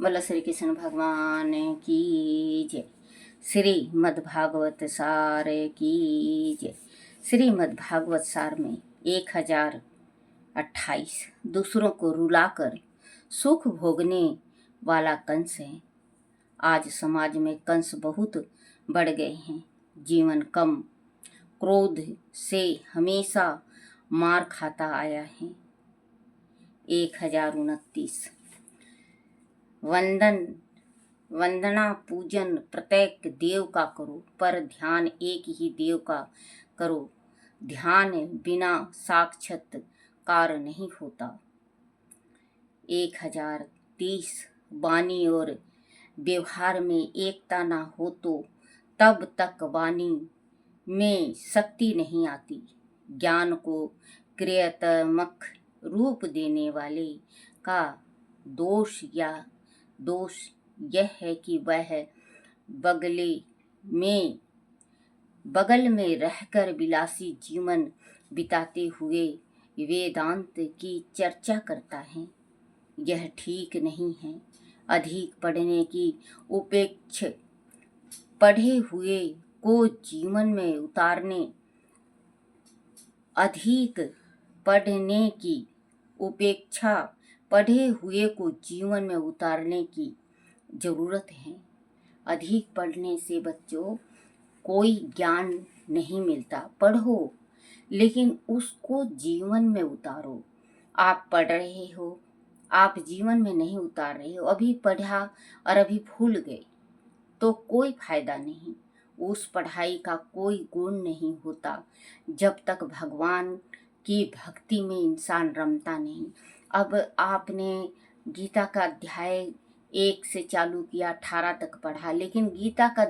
बोला श्री कृष्ण भगवान की जय। श्रीमद् भागवत सार की जय। श्रीमद् भागवत सार में 1028 दूसरों को रुलाकर सुख भोगने वाला कंस है। आज समाज में कंस बहुत बढ़ गए हैं। जीवन कम क्रोध से हमेशा मार खाता आया है। 1029 वंदना पूजन प्रत्येक देव का करो, पर ध्यान एक ही देव का करो। ध्यान बिना साक्षात्कार नहीं होता। 1030 वाणी और व्यवहार में एकता ना हो तो तब तक वाणी में शक्ति नहीं आती। ज्ञान को क्रियात्मक रूप देने वाले का दोष यह है कि वह बगल में रहकर विलासी जीवन बिताते हुए वेदांत की चर्चा करता है। यह ठीक नहीं है। अधिक पढ़ने की उपेक्षा पढ़े हुए को जीवन में उतारने अधिक पढ़ने की उपेक्षा पढ़े हुए को जीवन में उतारने की जरूरत है। अधिक पढ़ने से बच्चों कोई ज्ञान नहीं मिलता। पढ़ो लेकिन उसको जीवन में उतारो। आप पढ़ रहे हो, आप जीवन में नहीं उतार रहे हो। अभी पढ़ा और अभी भूल गए तो कोई फायदा नहीं। उस पढ़ाई का कोई गुण नहीं होता जब तक भगवान की भक्ति में इंसान रमता नहीं। अब आपने गीता का अध्याय 1 से चालू किया, 18 तक पढ़ा, लेकिन गीता का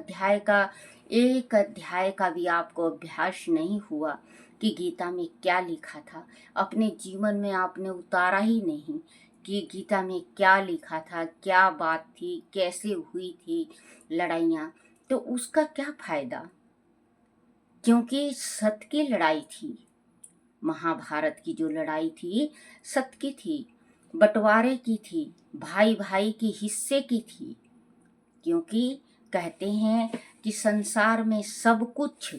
एक अध्याय का भी आपको अभ्यास नहीं हुआ कि गीता में क्या लिखा था। अपने जीवन में आपने उतारा ही नहीं कि गीता में क्या लिखा था, क्या बात थी, कैसे हुई थी लड़ाइयाँ। तो उसका क्या फायदा, क्योंकि सत्य की लड़ाई थी। महाभारत की जो लड़ाई थी सत्य की थी, बंटवारे की थी, भाई भाई के हिस्से की थी। क्योंकि कहते हैं कि संसार में सब कुछ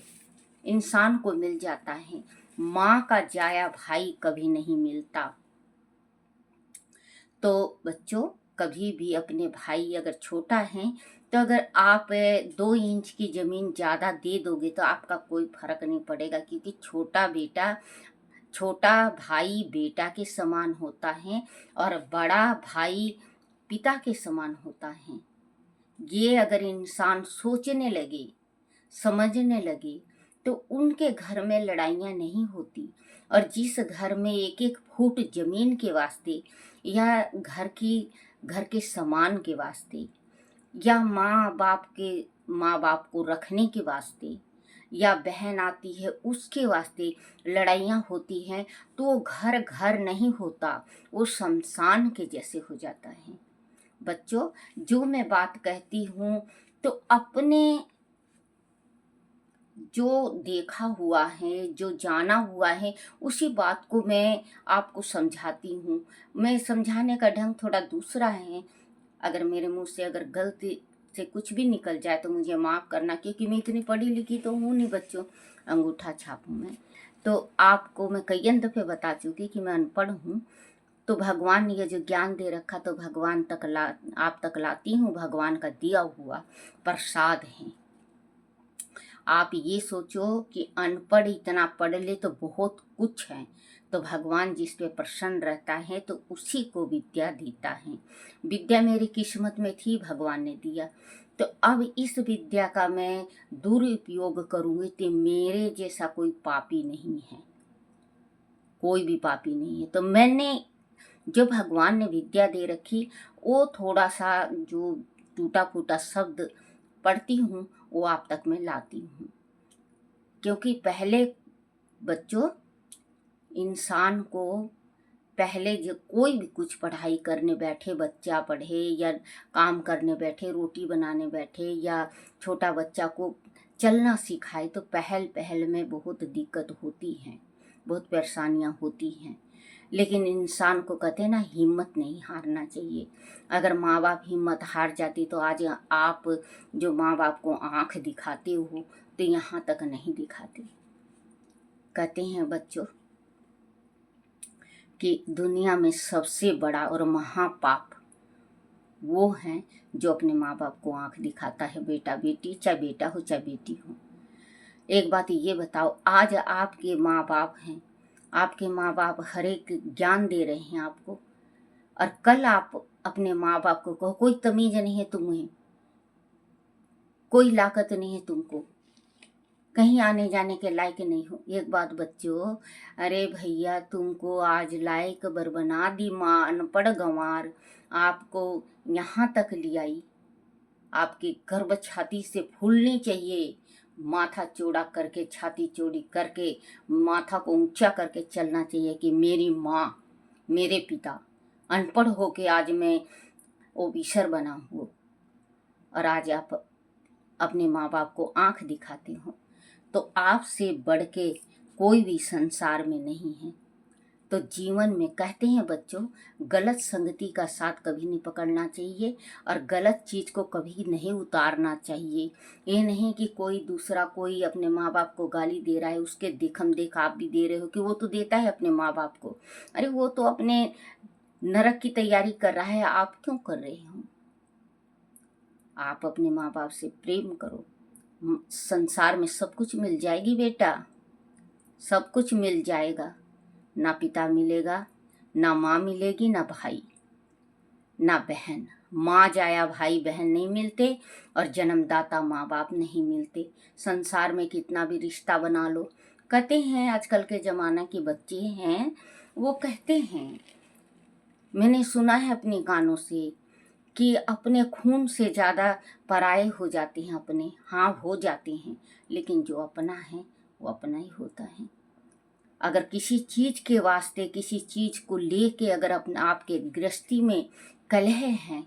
इंसान को मिल जाता है, माँ का जाया भाई कभी नहीं मिलता। तो बच्चों, कभी भी अपने भाई अगर छोटा है तो अगर आप 2 इंच की ज़मीन ज़्यादा दे दोगे तो आपका कोई फर्क नहीं पड़ेगा, क्योंकि छोटा भाई बेटा के समान होता है और बड़ा भाई पिता के समान होता है। ये अगर इंसान सोचने लगे, समझने लगे तो उनके घर में लड़ाइयाँ नहीं होती। और जिस घर में एक एक फुट जमीन के वास्ते या घर के सामान के वास्ते या माँ बाप को रखने के वास्ते या बहन आती है उसके वास्ते लड़ाइयाँ होती हैं, तो वो घर नहीं होता, वो शमशान के जैसे हो जाता है। बच्चों, जो मैं बात कहती हूँ तो अपने जो देखा हुआ है, जो जाना हुआ है, उसी बात को मैं आपको समझाती हूँ। मैं समझाने का ढंग थोड़ा दूसरा है। अगर मेरे मुंह से अगर गलती से कुछ भी निकल जाए तो मुझे माफ़ करना, क्योंकि मैं इतनी पढ़ी लिखी तो हूँ नहीं बच्चों, अंगूठा छापूँ मैं। तो आपको मैं कई दफ़े बता चुकी कि मैं अनपढ़ हूँ। तो भगवान ने ये जो ज्ञान दे रखा तो आप तक लाती हूँ। भगवान का दिया हुआ प्रसाद है। आप ये सोचो कि अनपढ़ इतना पढ़ ले तो बहुत कुछ है, तो भगवान जिस पे प्रसन्न रहता है तो उसी को विद्या देता है। विद्या मेरी किस्मत में थी, भगवान ने दिया, तो अब इस विद्या का मैं दुरुपयोग करूँगी तो मेरे जैसा कोई पापी नहीं है, कोई भी पापी नहीं है। तो मैंने जो भगवान ने विद्या दे रखी वो थोड़ा सा जो टूटा फूटा शब्द पढ़ती हूँ वो आप तक मैं लाती हूँ। क्योंकि पहले बच्चों, इंसान को पहले जो कोई भी कुछ पढ़ाई करने बैठे, बच्चा पढ़े या काम करने बैठे, रोटी बनाने बैठे या छोटा बच्चा को चलना सिखाए तो पहल में बहुत दिक्कत होती है, बहुत परेशानियाँ होती हैं। लेकिन इंसान को कहते हैं ना, हिम्मत नहीं हारना चाहिए। अगर माँ बाप हिम्मत हार जाती तो आज आप जो माँ बाप को आँख दिखाते हो तो यहाँ तक नहीं दिखाते। कहते हैं बच्चों कि दुनिया में सबसे बड़ा और महापाप वो है जो अपने माँ बाप को आँख दिखाता है, बेटा बेटी, चाहे बेटा हो चाहे बेटी हो। एक बात ये बताओ, आज आपके माँ बाप हैं, आपके माँ बाप हर एक ज्ञान दे रहे हैं आपको, और कल आप अपने माँ बाप को कहो कोई तमीज नहीं है तुम्हें, कोई लाकत नहीं है तुमको, कहीं आने जाने के लायक नहीं हो। एक बात बच्चों, अरे भैया तुमको आज लायक बर बना दी माँ, अनपढ़ गंवार आपको यहाँ तक ले आई। आपकी गर्भ छाती से फूलनी चाहिए, माथा चौड़ा करके, छाती चौड़ी करके, माथा को ऊंचा करके चलना चाहिए कि मेरी माँ, मेरे पिता अनपढ़ होके आज मैं ऑफिसर बना हूँ, और आज आप अपने माँ बाप को आँख दिखाते हो। तो आपसे बढ़ के कोई भी संसार में नहीं है। तो जीवन में कहते हैं बच्चों, गलत संगति का साथ कभी नहीं पकड़ना चाहिए, और गलत चीज़ को कभी नहीं उतारना चाहिए। ये नहीं कि कोई दूसरा कोई अपने माँ बाप को गाली दे रहा है, उसके देखम देख आप भी दे रहे हो कि वो तो देता है अपने माँ बाप को। अरे वो तो अपने नरक की तैयारी कर रहा है, आप क्यों कर रहे हो? आप अपने माँ बाप से प्रेम करो। संसार में सब कुछ मिल जाएगी बेटा, सब कुछ मिल जाएगा। ना पिता मिलेगा, ना माँ मिलेगी, ना भाई, ना बहन। माँ जाया भाई बहन नहीं मिलते, और जन्मदाता माँ बाप नहीं मिलते। संसार में कितना भी रिश्ता बना लो, कहते हैं आजकल के ज़माना के बच्चे हैं, वो कहते हैं, मैंने सुना है अपने कानों से, कि अपने खून से ज़्यादा पराये हो जाते हैं अपने। हाँ हो जाते हैं, लेकिन जो अपना है वो अपना ही होता है। अगर किसी चीज़ के वास्ते, किसी चीज़ को लेके अगर अपने आपके गृहस्थी में कलह है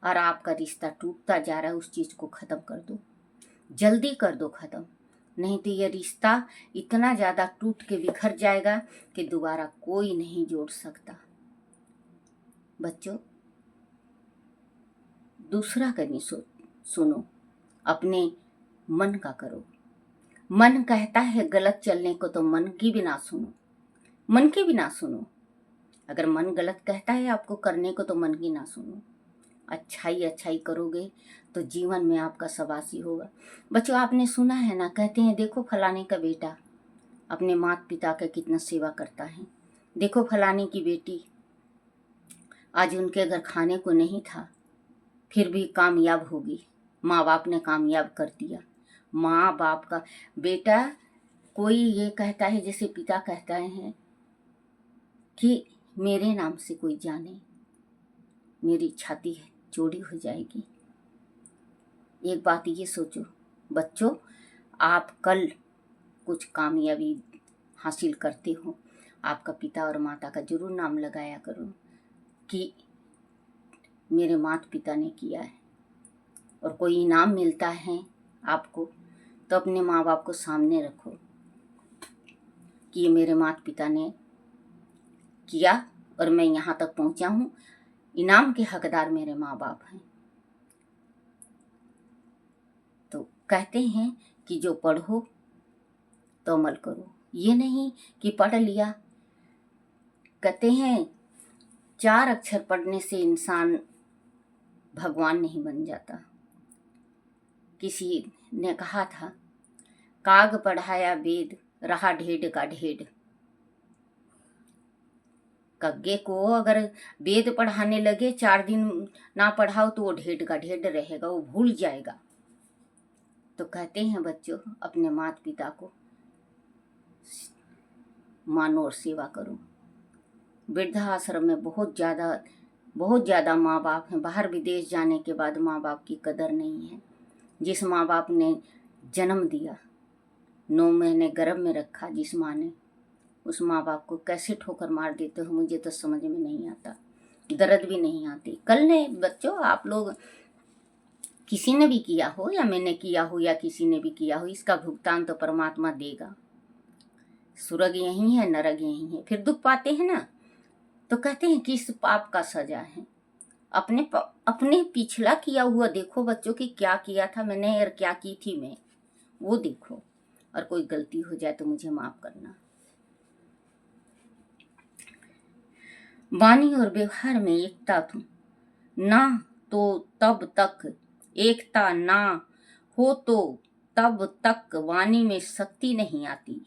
और आपका रिश्ता टूटता जा रहा है, उस चीज़ को ख़त्म कर दो, जल्दी कर दो ख़त्म। नहीं तो ये रिश्ता इतना ज़्यादा टूट के बिखर जाएगा कि दोबारा कोई नहीं जोड़ सकता। बच्चों दूसरा का नहीं सुनो, अपने मन का करो। मन कहता है गलत चलने को तो मन की भी ना सुनो, मन की भी ना सुनो। अगर मन गलत कहता है आपको करने को तो मन की ना सुनो। अच्छाई अच्छाई करोगे तो जीवन में आपका सवासी होगा। बच्चों आपने सुना है ना, कहते हैं देखो फलाने का बेटा अपने माता पिता का कितना सेवा करता है, देखो फलाने की बेटी आज उनके घर खाने को नहीं था फिर भी कामयाब होगी, माँ बाप ने कामयाब कर दिया। माँ बाप का बेटा, कोई ये कहता है जैसे पिता कहता है कि मेरे नाम से कोई जाने, मेरी छाती चौड़ी हो जाएगी। एक बात ये सोचो बच्चों, आप कल कुछ कामयाबी हासिल करते हो, आपका पिता और माता का जरूर नाम लगाया करो कि मेरे माता पिता ने किया है। और कोई इनाम मिलता है आपको तो अपने माँ बाप को सामने रखो कि ये मेरे माता पिता ने किया और मैं यहाँ तक पहुँचा हूँ, इनाम के हकदार मेरे माँ बाप हैं। तो कहते हैं कि जो पढ़ो तो अमल करो, ये नहीं कि पढ़ लिया। कहते हैं 4 अक्षर पढ़ने से इंसान भगवान नहीं बन जाता। किसी ने कहा था, काग पढ़ाया वेद रहा ढेड का ढेड। कग्गे को अगर वेद पढ़ाने लगे 4 दिन ना पढ़ाओ तो वो ढेड का ढेड रहेगा, वो भूल जाएगा। तो कहते हैं बच्चों अपने माता पिता को मानो और सेवा करो। वृद्धाश्रम में बहुत ज़्यादा माँ बाप हैं, बाहर विदेश जाने के बाद माँ बाप की कदर नहीं है। जिस माँ बाप ने जन्म दिया, 9 महीने गर्भ में रखा जिस माँ ने, उस माँ बाप को कैसे ठोकर मार देते हो मुझे तो समझ में नहीं आता, दर्द भी नहीं आती। कल ने बच्चों आप लोग किसी ने भी किया हो या मैंने किया हो या किसी ने भी किया हो, इसका भुगतान तो परमात्मा देगा। स्वर्ग यही है, नरक यही है। फिर दुख पाते हैं ना, तो कहते हैं कि इस पाप का सजा है। अपने पिछला किया हुआ देखो बच्चों की, क्या किया था मैंने और क्या की थी मैं, वो देखो। और कोई गलती हो जाए तो मुझे माफ करना। वाणी और व्यवहार में एकता ना तो तब तक एकता ना हो तो तब तक वाणी में शक्ति नहीं आती।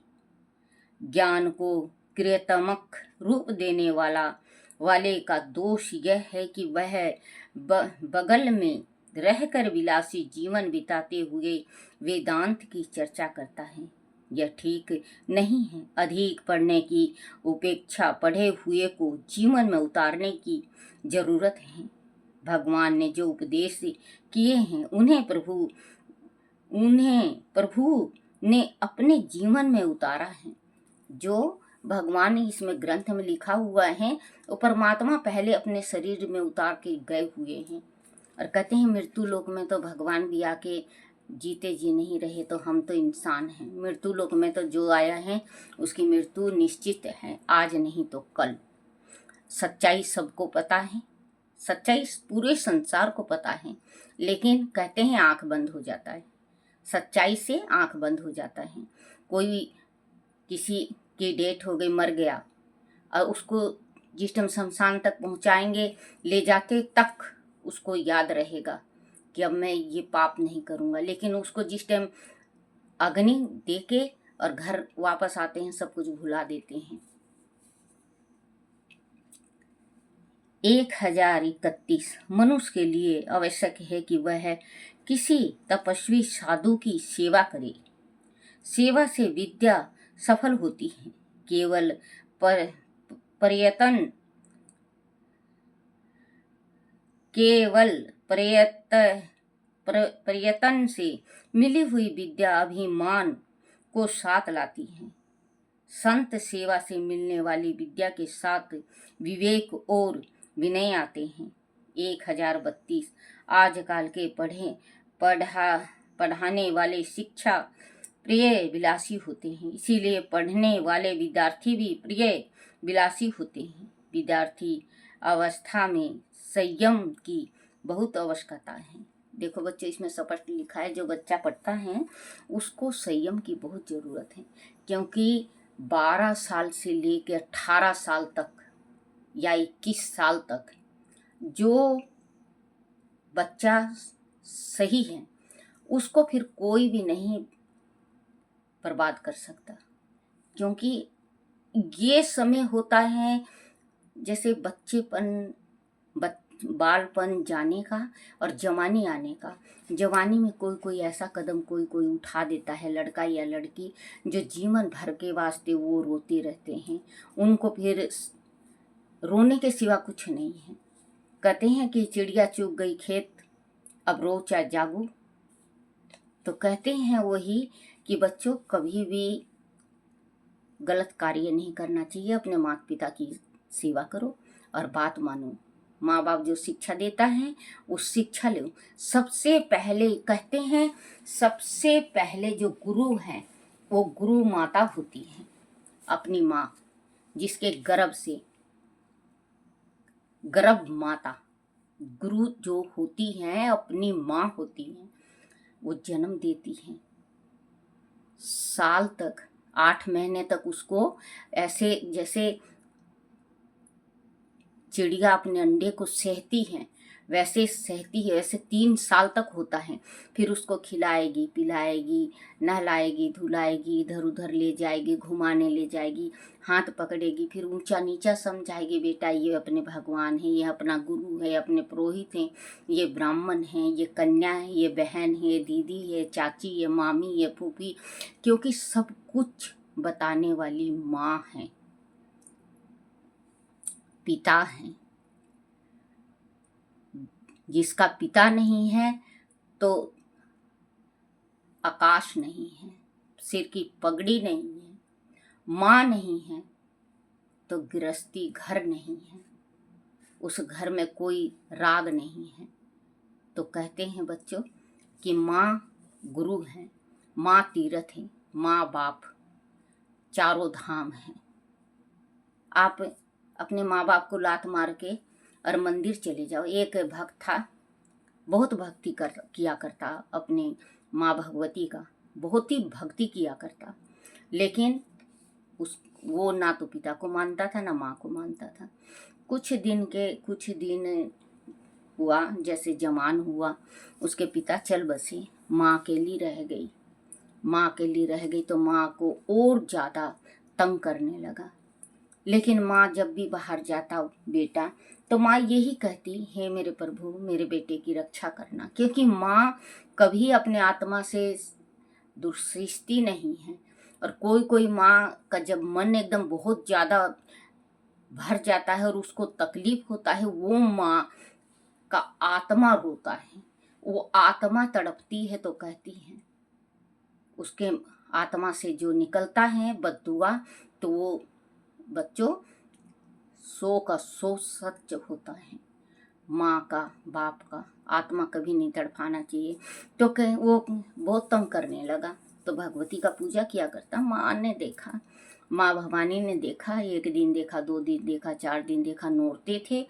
ज्ञान को क्रियात्मक रूप देने वाले का दोष यह है कि वह बगल में रहकर विलासी जीवन बिताते हुए वेदांत की चर्चा करता है। यह ठीक नहीं है। अधिक पढ़ने की उपेक्षा पढ़े हुए को जीवन में उतारने की जरूरत है। भगवान ने जो उपदेश किए हैं उन्हें प्रभु ने अपने जीवन में उतारा है। जो भगवान ने इसमें ग्रंथ में लिखा हुआ है वो परमात्मा पहले अपने शरीर में उतार के गए हुए हैं। और कहते हैं मृत्यु लोक में तो भगवान भी आके जीते जी नहीं रहे, तो हम तो इंसान हैं। मृत्यु लोक में तो जो आया है उसकी मृत्यु निश्चित है, आज नहीं तो कल। सच्चाई सबको पता है, सच्चाई पूरे संसार को पता है, लेकिन कहते हैं आंख बंद हो जाता है। सच्चाई से आंख बंद हो जाता है। कोई किसी की डेथ हो गई, मर गया, और उसको जिस टाइम शमशान तक पहुंचाएंगे ले जाके तक उसको याद रहेगा कि अब मैं ये पाप नहीं करूंगा, लेकिन उसको जिस टाइम अग्नि देके और घर वापस आते हैं सब कुछ भुला देते हैं। 1031 मनुष्य के लिए आवश्यक है कि वह किसी तपस्वी साधु की सेवा करे। सेवा से विद्या सफल होती है। केवल प्रयत्न से मिली हुई विद्या अभिमान को साथ लाती है। संत सेवा से मिलने वाली विद्या के साथ विवेक और विनय आते हैं। 1032 आजकल के पढ़ाने वाले शिक्षा प्रिय विलासी होते हैं, इसीलिए पढ़ने वाले विद्यार्थी भी प्रिय विलासी होते हैं। विद्यार्थी अवस्था में संयम की बहुत आवश्यकता है। देखो बच्चे, इसमें स्पष्ट लिखा है जो बच्चा पढ़ता है उसको संयम की बहुत जरूरत है, क्योंकि 12 साल से लेकर 18 साल तक या 21 साल तक जो बच्चा सही है उसको फिर कोई भी नहीं बर्बाद कर सकता, क्योंकि ये समय होता है जैसे बालपन जाने का और जवानी आने का। जवानी में कोई ऐसा कदम कोई उठा देता है, लड़का या लड़की, जो जीवन भर के वास्ते वो रोते रहते हैं। उनको फिर रोने के सिवा कुछ नहीं है। कहते हैं कि चिड़िया चुग गई खेत, अब रो चाहे जागो। तो कहते हैं वही कि बच्चों कभी भी गलत कार्य नहीं करना चाहिए। अपने माता पिता की सेवा करो और बात मानो। माँ बाप जो शिक्षा देता है उस शिक्षा लो। सबसे पहले कहते हैं सबसे पहले जो गुरु हैं वो गुरु माता होती है, अपनी माँ, जिसके गर्भ माता गुरु जो होती हैं अपनी माँ होती हैं। वो जन्म देती हैं, साल तक 8 महीने तक उसको ऐसे जैसे चिड़िया अपने अंडे को सहती है वैसे सहती है, वैसे 3 साल तक होता है। फिर उसको खिलाएगी पिलाएगी, नहलाएगी धुलाएगी, इधर उधर ले जाएगी, घुमाने ले जाएगी, हाथ पकड़ेगी, फिर ऊंचा नीचा समझाएगी, बेटा ये अपने भगवान है, ये अपना गुरु है, अपने पुरोहित हैं, ये ब्राह्मण हैं, ये कन्या है, ये बहन है, ये दीदी है, चाची, ये मामी, ये फूफी, क्योंकि सब कुछ बताने वाली माँ है, पिता है। जिसका पिता नहीं है तो आकाश नहीं है, सिर की पगड़ी नहीं है, माँ नहीं है तो गृहस्थी घर नहीं है, उस घर में कोई राग नहीं है। तो कहते हैं बच्चों कि माँ गुरु है, माँ तीर्थ है, माँ बाप चारों धाम है। आप अपने माँ बाप को लात मार के और मंदिर चले जाओ। एक भक्त था, बहुत भक्ति किया करता अपनी माँ भगवती का, बहुत ही भक्ति किया करता, लेकिन वो ना तो पिता को मानता था ना माँ को मानता था। कुछ दिन हुआ, जैसे जवान हुआ उसके पिता चल बसे, माँ अकेली रह गई। माँ अकेली रह गई तो माँ को और ज़्यादा तंग करने लगा। लेकिन माँ जब भी बाहर जाता बेटा तो माँ यही कहती, हे मेरे प्रभु मेरे बेटे की रक्षा करना, क्योंकि माँ कभी अपने आत्मा से दुर्सृष्टि नहीं है। और कोई माँ का जब मन एकदम बहुत ज़्यादा भर जाता है और उसको तकलीफ होता है, वो माँ का आत्मा रोता है, वो आत्मा तड़पती है तो कहती है, उसके आत्मा से जो निकलता है बद्दुआ, तो वो बच्चों 100 का 100 सच होता है। माँ का बाप का आत्मा कभी नहीं तड़पाना चाहिए। तो वो बहुत तंग करने लगा तो भगवती का पूजा किया करता। माँ ने देखा, माँ भवानी ने देखा, 1 दिन देखा, 2 दिन देखा, 4 दिन देखा, नोरते थे।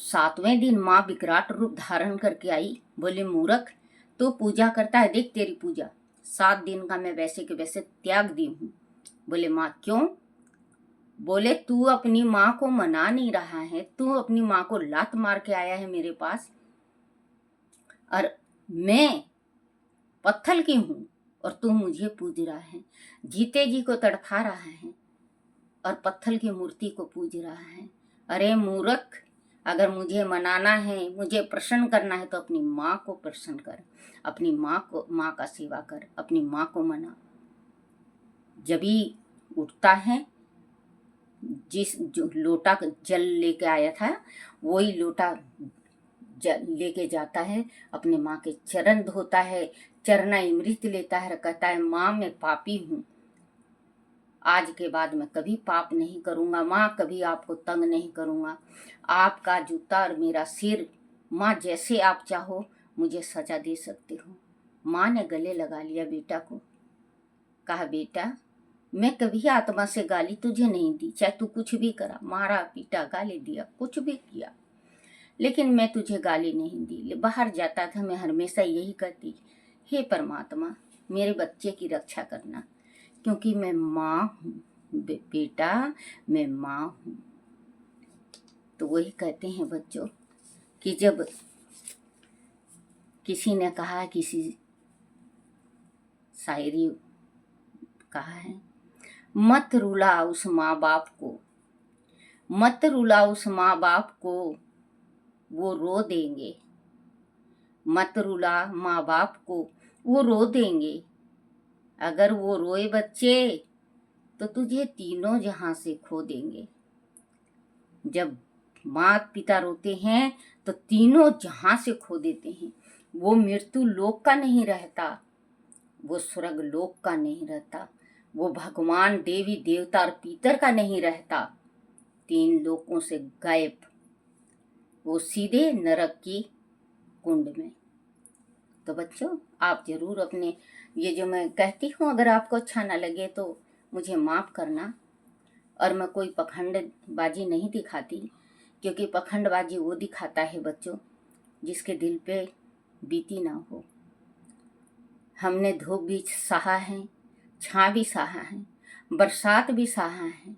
7वें दिन माँ विकराट रूप धारण करके आई, बोले मूर्ख तू पूजा करता है, देख तेरी पूजा 7 दिन का मैं वैसे के वैसे त्याग दी हूँ। बोले माँ क्यों? बोले तू अपनी माँ को मना नहीं रहा है, तू अपनी माँ को लात मार के आया है मेरे पास, और मैं पत्थर की हूँ और तू मुझे पूज रहा है, जीते जी को तड़फा रहा है और पत्थर की मूर्ति को पूज रहा है। अरे मूर्ख, अगर मुझे मनाना है, मुझे प्रसन्न करना है तो अपनी माँ को प्रसन्न कर, अपनी माँ का सेवा कर, अपनी माँ को मना। जब ही उठता है, जिस जो लोटा जल लेके आया था वही लोटा जल लेके जाता है, अपने माँ के चरण धोता है, चरना अमृत लेता है, कहता है माँ मैं पापी हूँ, आज के बाद मैं कभी पाप नहीं करूँगा। माँ कभी आपको तंग नहीं करूँगा, आपका जूता और मेरा सिर माँ जैसे आप चाहो मुझे सजा दे सकते हो। माँ ने गले लगा लिया बेटा को, कहा बेटा मैं कभी आत्मा से गाली तुझे नहीं दी, चाहे तू कुछ भी करा, मारा पीटा गाली दिया कुछ भी किया, लेकिन मैं तुझे गाली नहीं दी। बाहर जाता था मैं हमेशा यही कहती, हे परमात्मा मेरे बच्चे की रक्षा करना, क्योंकि मैं माँ हूँ बेटा, मैं माँ हूँ। तो वही कहते हैं बच्चों कि जब किसी ने कहा, किसी शायरी कहा है, मत रुला उस माँ बाप को, मत रुला उस माँ बाप को, वो रो देंगे। मत रुला माँ बाप को, वो रो देंगे। अगर वो रोए बच्चे तो तुझे तीनों जहां से खो देंगे। जब माँ पिता रोते हैं तो तीनों जहां से खो देते हैं। वो मृत्यु लोक का नहीं रहता, वो स्वर्ग लोक का नहीं रहता, वो भगवान देवी देवता और पितर का नहीं रहता, 3 लोकों से गायब, वो सीधे नरक की कुंड में। तो बच्चों आप जरूर अपने ये जो मैं कहती हूँ, अगर आपको अच्छा ना लगे तो मुझे माफ़ करना। और मैं कोई पखंडबाजी नहीं दिखाती, क्योंकि पखंडबाजी वो दिखाता है बच्चों जिसके दिल पे बीती ना हो। हमने धूप भी सहा है, छाँ भी सहा है, बरसात भी सहा है,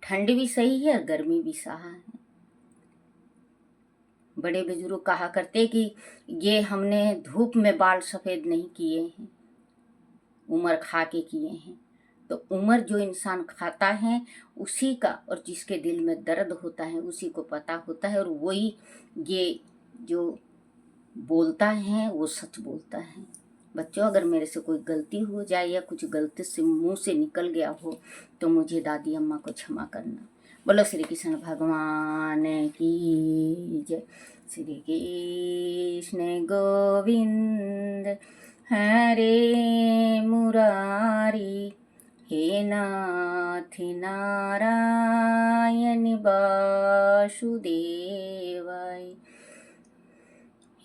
ठंड भी सही है और गर्मी भी सहा है। बड़े बुजुर्ग कहा करते कि ये हमने धूप में बाल सफ़ेद नहीं किए हैं, उम्र खा के किए हैं। तो उम्र जो इंसान खाता है उसी का, और जिसके दिल में दर्द होता है उसी को पता होता है, और वही ये जो बोलता है वो सच बोलता है। बच्चों अगर मेरे से कोई गलती हो जाए या कुछ गलती से मुंह से निकल गया हो तो मुझे दादी अम्मा को क्षमा करना। बोलो श्री कृष्ण भगवान की जय। श्री कृष्ण गोविंद हरे मुरारी, हे नाथ नारायण वासुदेवाय,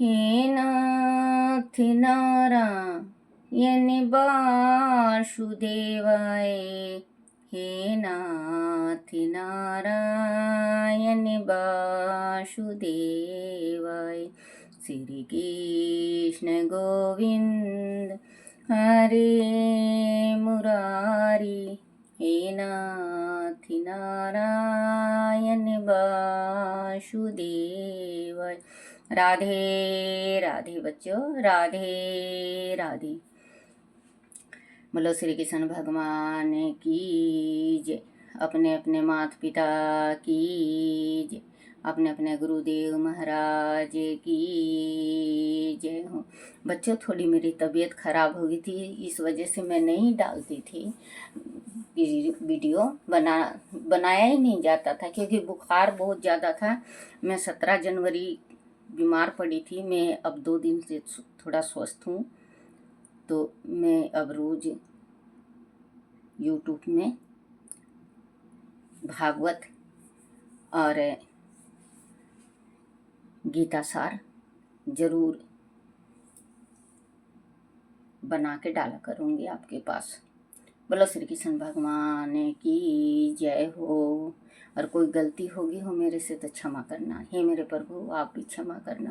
हे नाथ नारायण वासुदेवाय, हे नाथ नारायण वासुदेवाय। श्री कृष्ण गोविंद हरे मुरारी। हे नाथ नारायण वासुदेवाय। राधे राधे बच्चों, राधे राधे। बोलो श्री कृष्ण भगवान की जय। अपने अपने माता पिता की जय। अपने अपने गुरुदेव महाराज की जय हो। बच्चों, थोड़ी मेरी तबीयत खराब हो गई थी, इस वजह से मैं नहीं डालती थी वीडियो। बनाया ही नहीं जाता था क्योंकि बुखार बहुत ज़्यादा था। मैं 17 जनवरी बीमार पड़ी थी। मैं अब 2 दिन से थोड़ा स्वस्थ हूँ, तो मैं अब रोज यूट्यूब में भागवत और गीता सार जरूर बना के डाला करूँगी आपके पास। बोलो श्री कृष्ण भगवान की जय हो। और कोई गलती होगी हो मेरे से तो क्षमा करना। हे मेरे प्रभु, आप भी क्षमा करना।